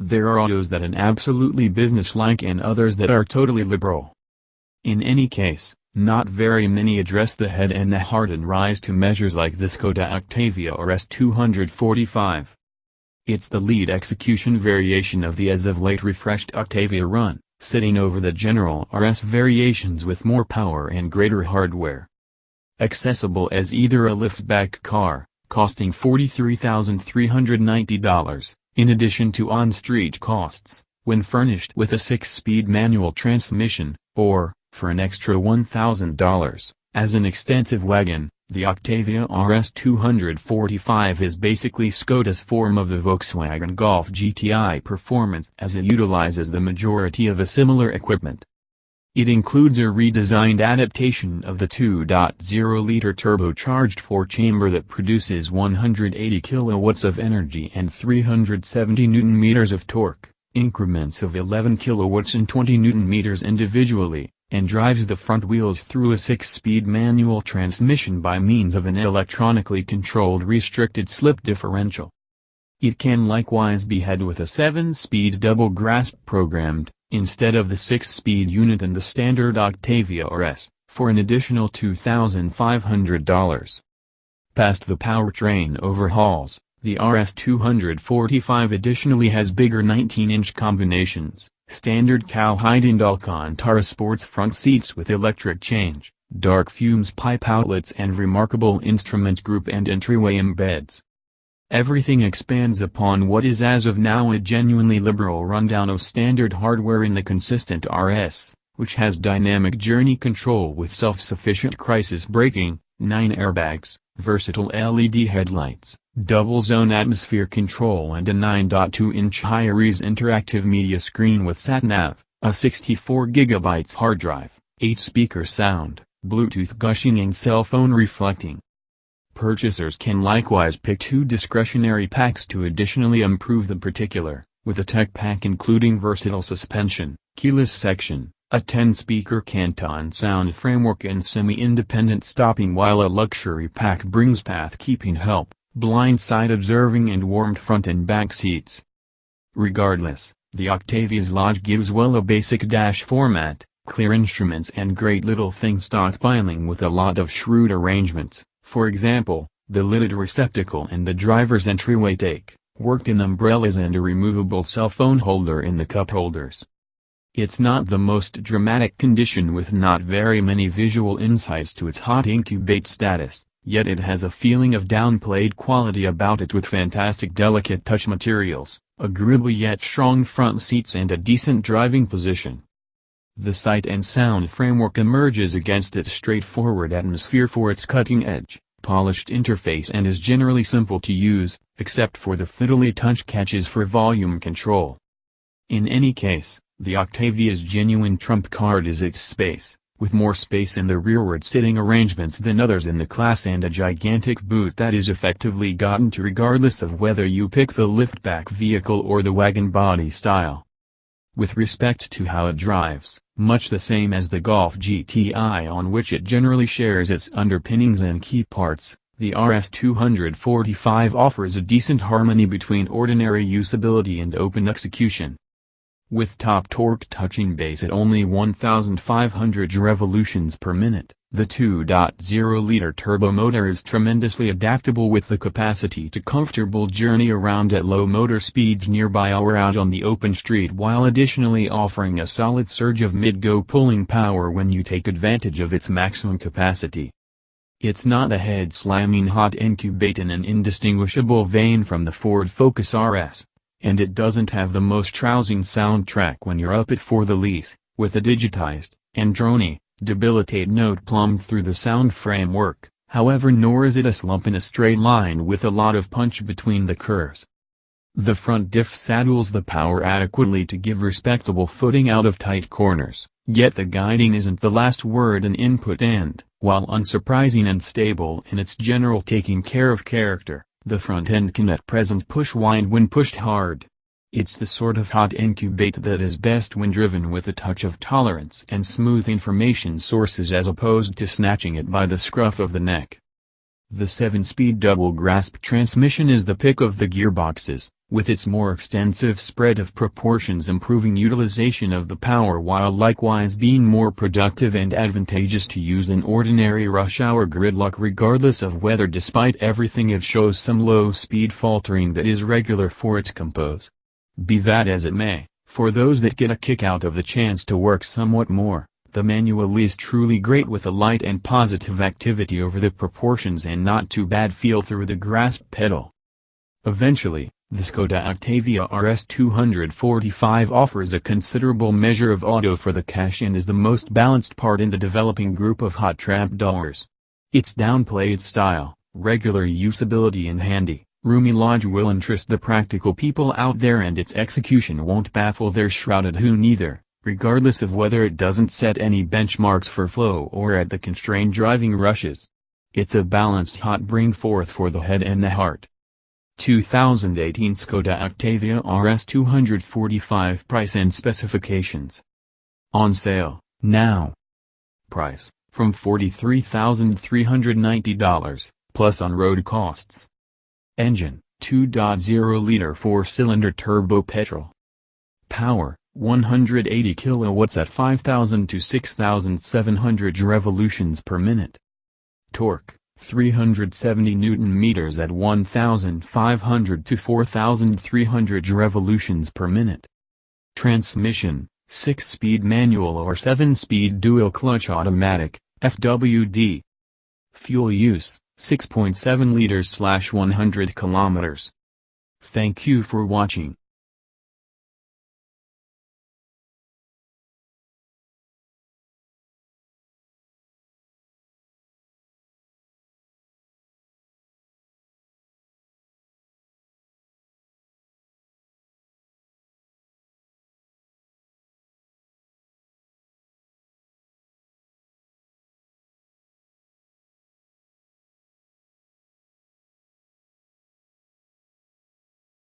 There are autos that are absolutely businesslike and others that are totally liberal. In any case, not very many address the head and the heart and rise to measures like the Skoda OCTAVIA RS 245. It's the lead execution variation of the as of late refreshed OCTAVIA run, sitting over the general RS variations with more power and greater hardware. Accessible as either a liftback car, costing $43,390, in addition to on-street costs, when furnished with a 6-speed manual transmission, or, for an extra $1,000, as an extensive wagon. The OCTAVIA RS 245 is basically Skoda's form of the Volkswagen Golf GTI performance, as it utilizes the majority of a similar equipment. It includes a redesigned adaptation of the 2.0-liter turbocharged four-chamber that produces 180 kilowatts of energy and 370 newton-meters of torque, increments of 11 kilowatts and 20 newton-meters individually, and drives the front wheels through a 6-speed manual transmission by means of an electronically controlled restricted slip differential. It can likewise be had with a 7-speed double grasp programmed, instead of the 6-speed unit in the standard OCTAVIA RS, for an additional $2,500. Past the powertrain overhauls, the RS 245 additionally has bigger 19-inch combinations, standard cowhide and Alcantara sports front seats with electric change, dark fumes pipe outlets and remarkable instrument group and entryway embeds. Everything expands upon what is as of now a genuinely liberal rundown of standard hardware in the consistent RS, which has dynamic journey control with self-sufficient crisis braking, 9 airbags, versatile LED headlights, double-zone atmosphere control and a 9.2-inch high-res interactive media screen with sat-nav, a 64GB hard drive, 8-speaker sound, Bluetooth gushing and cell phone reflecting. Purchasers can likewise pick 2 discretionary packs to additionally improve the particular, with a tech pack including versatile suspension, keyless section, a 10-speaker Canton sound framework and semi-independent stopping, while a luxury pack brings path-keeping help, blind side observing and warmed front and back seats. Regardless, the OCTAVIA's Lodge gives well a basic dash format, clear instruments and great little thing stockpiling with a lot of shrewd arrangements. For example, the lidded receptacle and the driver's entryway take, worked-in umbrellas and a removable cell phone holder in the cup holders. It's not the most dramatic condition with not very many visual insights to its hot incubate status, yet it has a feeling of downplayed quality about it with fantastic delicate touch materials, agreeable yet strong front seats and a decent driving position. The sight and sound framework emerges against its straightforward atmosphere for its cutting-edge, polished interface and is generally simple to use, except for the fiddly touch catches for volume control. In any case, the OCTAVIA's genuine trump card is its space, with more space in the rearward sitting arrangements than others in the class and a gigantic boot that is effectively gotten to regardless of whether you pick the liftback vehicle or the wagon body style. With respect to how it drives, much the same as the Golf GTI on which it generally shares its underpinnings and key parts, the RS 245 offers a decent harmony between ordinary usability and open execution. With top torque touching base at only 1,500 revolutions per minute, the 2.0-liter turbo motor is tremendously adaptable with the capacity to comfortable journey around at low motor speeds nearby or out on the open street, while additionally offering a solid surge of mid-go pulling power when you take advantage of its maximum capacity. It's not a head-slamming hot incubate in an indistinguishable vein from the Ford Focus RS. And it doesn't have the most rousing soundtrack when you're up it for the lease, with a digitized, and drony, debilitate note plumbed through the sound framework, however, nor is it a slump in a straight line with a lot of punch between the curves. The front diff saddles the power adequately to give respectable footing out of tight corners, yet the guiding isn't the last word in input and, while unsurprising and stable in its general taking care of character, the front end can at present push wide when pushed hard. It's the sort of hot incubate that is best when driven with a touch of tolerance and smooth information sources as opposed to snatching it by the scruff of the neck. The 7-speed double grasp transmission is the pick of the gearboxes, with its more extensive spread of proportions improving utilization of the power while likewise being more productive and advantageous to use in ordinary rush hour gridlock regardless of weather. Despite everything, it shows some low-speed faltering that is regular for its compose. Be that as it may, for those that get a kick out of the chance to work somewhat more, the manual is truly great with a light and positive activity over the proportions and not too bad feel through the grasp pedal. Eventually, the Skoda OCTAVIA RS245 offers a considerable measure of auto for the cash and is the most balanced part in the developing group of hot trapdoors. Its downplayed style, regular usability and handy, roomy lodge will interest the practical people out there, and its execution won't baffle their shrouded hoon either, regardless of whether it doesn't set any benchmarks for flow or at the constrained driving rushes. It's a balanced hot bring forth for the head and the heart. 2018 Skoda OCTAVIA RS245 price and specifications. On sale, now. Price, from $43,390, plus on-road costs. Engine, 2.0-liter 4-cylinder turbo petrol. Power, 180 kilowatts at 5,000 to 6,700 revolutions per minute. Torque, 370 Newton-meters at 1,500 to 4,300 revolutions per minute. Transmission, 6-speed manual or 7-speed dual-clutch automatic, FWD. Fuel use, 6.7 liters/100 kilometers. Thank you for watching.